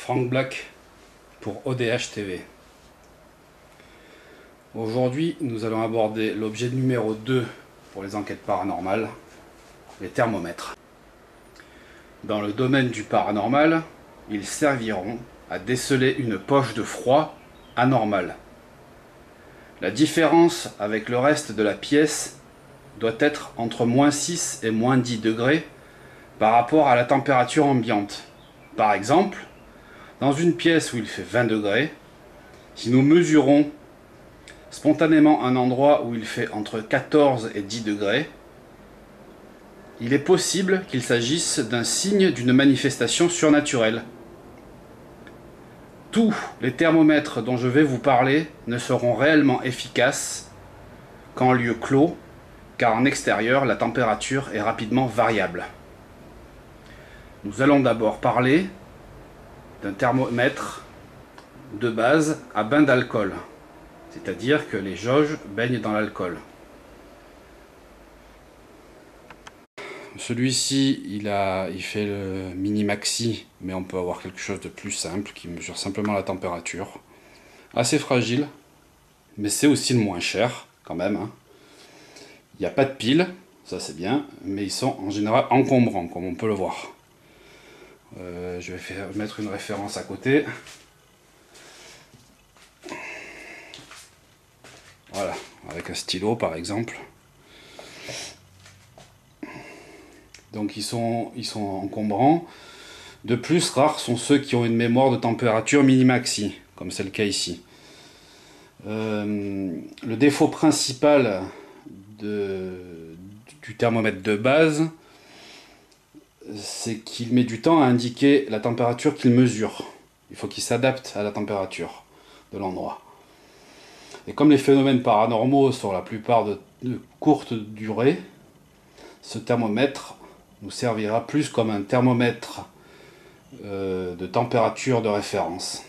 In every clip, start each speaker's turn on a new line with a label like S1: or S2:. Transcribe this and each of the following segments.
S1: Frank Black pour ODH TV. Aujourd'hui, nous allons aborder l'objet numéro 2 pour les enquêtes paranormales, les thermomètres. Dans le domaine du paranormal, ils serviront à déceler une poche de froid anormale. La différence avec le reste de la pièce doit être entre -6 et -10 degrés par rapport à la température ambiante. Par exemple, dans une pièce où il fait 20 degrés, si nous mesurons spontanément un endroit où il fait entre 14 et 10 degrés, il est possible qu'il s'agisse d'un signe d'une manifestation surnaturelle. Tous les thermomètres dont je vais vous parler ne seront réellement efficaces qu'en lieu clos, car en extérieur, la température est rapidement variable. Nous allons d'abord parler d'un thermomètre de base à bain d'alcool, c'est-à-dire que les jauges baignent dans l'alcool. Celui-ci, il fait le mini-maxi, mais on peut avoir quelque chose de plus simple qui mesure simplement la température. Assez fragile, mais c'est aussi le moins cher quand même, hein. Il n'y a pas de pile, ça c'est bien, mais ils sont en général encombrants, comme on peut le voir. Je vais mettre une référence à côté. Voilà, avec un stylo par exemple. Donc ils sont encombrants. De plus, rares sont ceux qui ont une mémoire de température mini-maxi, comme c'est le cas ici. Le défaut principal du thermomètre de base, c'est qu'il met du temps à indiquer la température qu'il mesure. Il faut qu'il s'adapte à la température de l'endroit. Et comme les phénomènes paranormaux sont la plupart de courte durée, ce thermomètre nous servira plus comme un thermomètre de température de référence.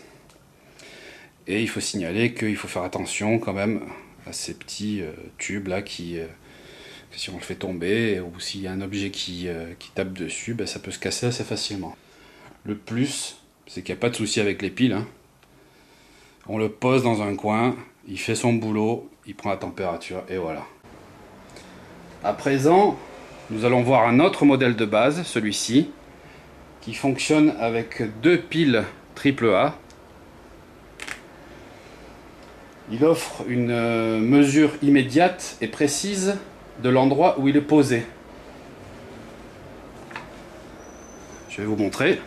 S1: Et il faut signaler qu'il faut faire attention quand même à ces petits tubes là qui, si on le fait tomber ou s'il y a un objet qui tape dessus, ben, ça peut se casser assez facilement. Le plus, c'est qu'il n'y a pas de souci avec les piles, hein. On le pose dans un coin, il fait son boulot, il prend la température et voilà. À présent, nous allons voir un autre modèle de base, celui-ci, qui fonctionne avec 2 piles AAA. Il offre une mesure immédiate et précise de l'endroit où il est posé. Je vais vous montrer.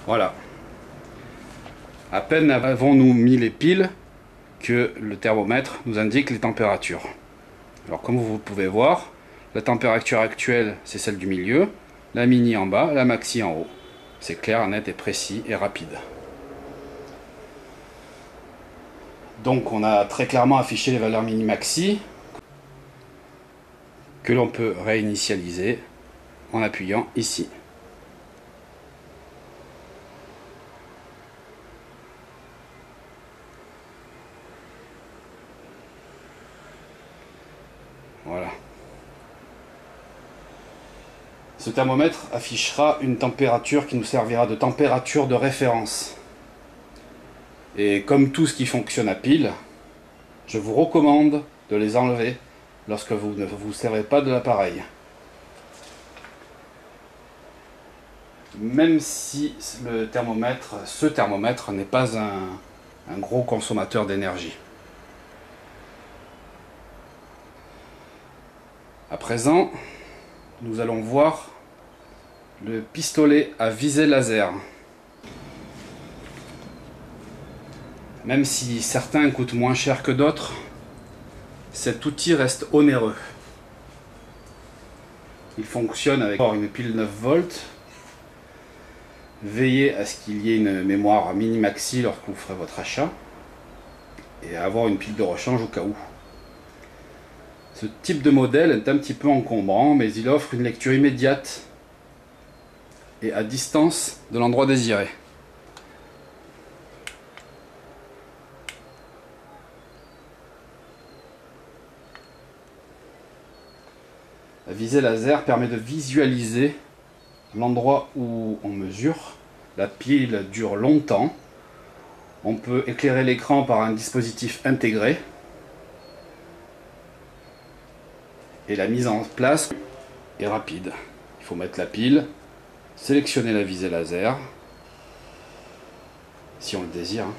S1: Voilà. À peine avons-nous mis les piles que le thermomètre nous indique les températures. Alors comme vous pouvez voir, la température actuelle c'est celle du milieu, la mini en bas, la maxi en haut. C'est clair, net et précis et rapide. Donc on a très clairement affiché les valeurs mini maxi que l'on peut réinitialiser en appuyant ici. Voilà. Ce thermomètre affichera une température qui nous servira de température de référence. Et comme tout ce qui fonctionne à pile, je vous recommande de les enlever lorsque vous ne vous servez pas de l'appareil. Même si ce thermomètre n'est pas un gros consommateur d'énergie. À présent, nous allons voir le pistolet à visée laser. Même si certains coûtent moins cher que d'autres, cet outil reste onéreux. Il fonctionne avec une pile 9 volts. Veillez à ce qu'il y ait une mémoire mini-maxi lorsque vous ferez votre achat. Et à avoir une pile de rechange au cas où. Ce type de modèle est un petit peu encombrant, mais il offre une lecture immédiate et à distance de l'endroit désiré. La visée laser permet de visualiser l'endroit où on mesure. La pile dure longtemps. On peut éclairer l'écran par un dispositif intégré. Et la mise en place est rapide. Il faut mettre la pile, sélectionner la visée laser, si on le désire, hein,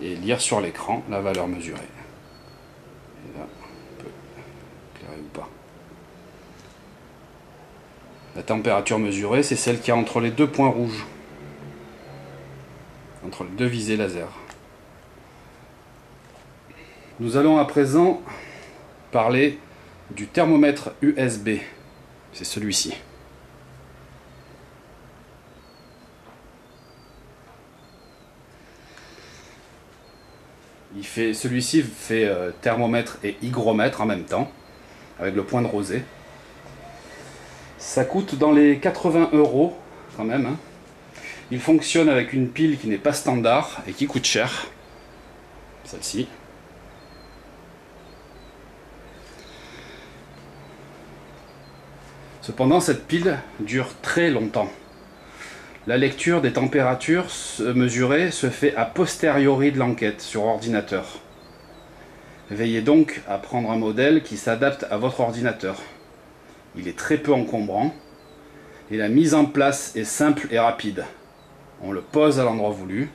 S1: et lire sur l'écran la valeur mesurée. Et là, on peut éclairer ou pas. La température mesurée, c'est celle qui est entre les deux points rouges, entre les deux visées laser. Nous allons à présent parler du thermomètre USB. C'est celui-ci. Celui-ci fait thermomètre et hygromètre en même temps, avec le point de rosée. Ça coûte dans les 80 € quand même, hein. Il fonctionne avec une pile qui n'est pas standard et qui coûte cher. Celle-ci. Cependant, cette pile dure très longtemps. La lecture des températures mesurées se fait a posteriori de l'enquête sur ordinateur. Veillez donc à prendre un modèle qui s'adapte à votre ordinateur. Il est très peu encombrant et la mise en place est simple et rapide. On le pose à l'endroit voulu,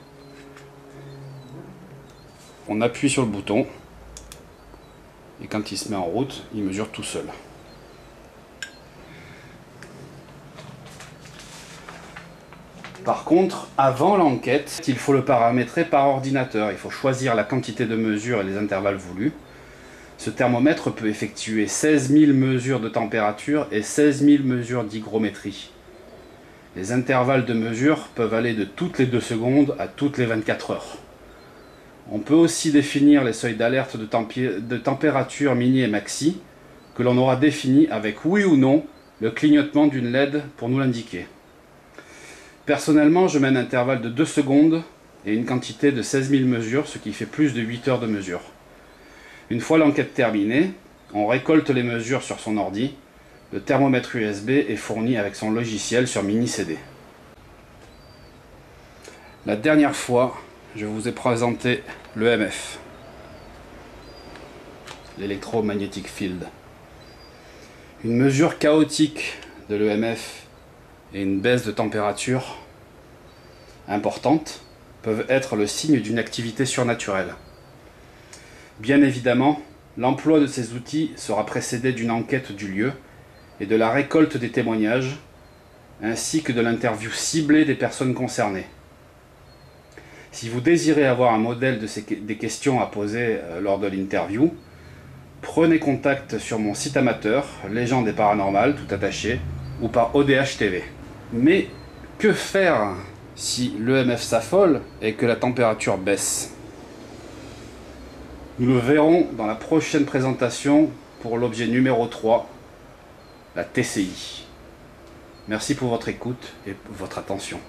S1: on appuie sur le bouton et quand il se met en route, il mesure tout seul. Par contre, avant l'enquête, il faut le paramétrer par ordinateur. Il faut choisir la quantité de mesure et les intervalles voulus. Ce thermomètre peut effectuer 16 000 mesures de température et 16 000 mesures d'hygrométrie. Les intervalles de mesure peuvent aller de toutes les 2 secondes à toutes les 24 heures. On peut aussi définir les seuils d'alerte de température mini et maxi, que l'on aura défini avec oui ou non le clignotement d'une LED pour nous l'indiquer. Personnellement, je mets un intervalle de 2 secondes et une quantité de 16 000 mesures, ce qui fait plus de 8 heures de mesure. Une fois l'enquête terminée, on récolte les mesures sur son ordi. Le thermomètre USB est fourni avec son logiciel sur mini CD. La dernière fois, je vous ai présenté l'EMF, l'Electromagnetic Field. Une mesure chaotique de l'EMF et une baisse de température importante peuvent être le signe d'une activité surnaturelle. Bien évidemment, l'emploi de ces outils sera précédé d'une enquête du lieu et de la récolte des témoignages, ainsi que de l'interview ciblée des personnes concernées. Si vous désirez avoir un modèle des questions à poser lors de l'interview, prenez contact sur mon site amateur, Légendes et Paranormales, tout attaché, ou par ODH TV. Mais que faire si l'EMF s'affole et que la température baisse? Nous le verrons dans la prochaine présentation pour l'objet numéro 3, la TCI. Merci pour votre écoute et votre attention.